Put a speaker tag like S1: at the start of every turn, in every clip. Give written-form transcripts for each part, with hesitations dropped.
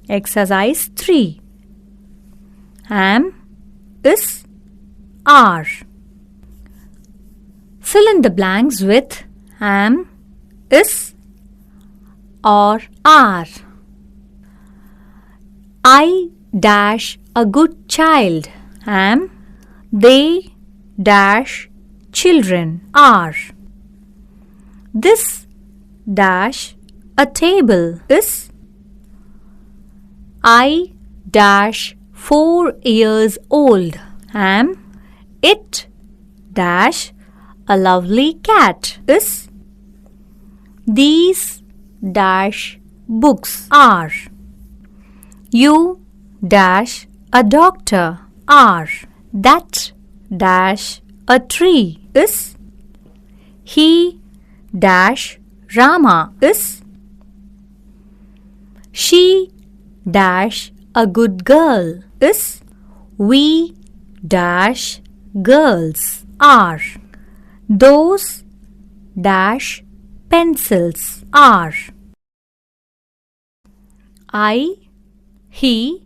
S1: Exercise 3. Am, is, are. Fill in the blanks with am, is, or are. I dash a good child. Am, they dash children are. This dash a table is. I dash 4 years old. Am, it dash a lovely cat is. These dash books are. You dash a doctor are. That dash a tree is. He dash Rama is. She dash a good girl is. We dash girls are. Those dash pencils are. I, he,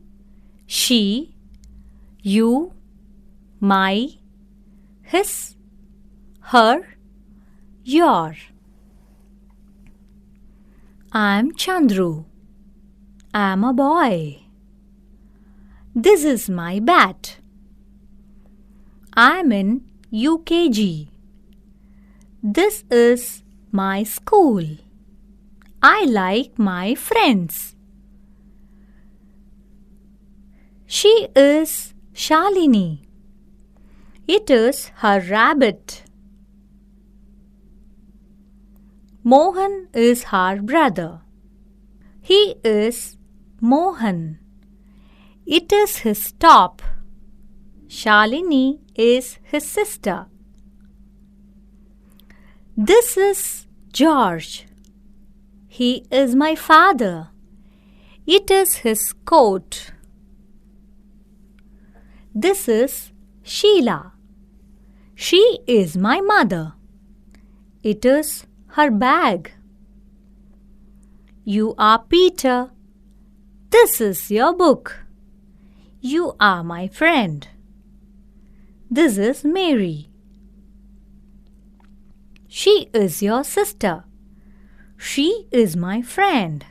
S1: she, you, my, his, her, your. I'm Chandru. I'm a boy. This is my bat. I'm in UKG. This is my school. I like my friends. She is Shalini. It is her rabbit. Mohan is her brother. He is Mohan. It is his top. Shalini is his sister. This is George. He is my father. It is his coat. This is Sheila. She is my mother. It is her bag. You are Peter. This is your book. You are my friend. This is Mary. She is your sister. She is my friend.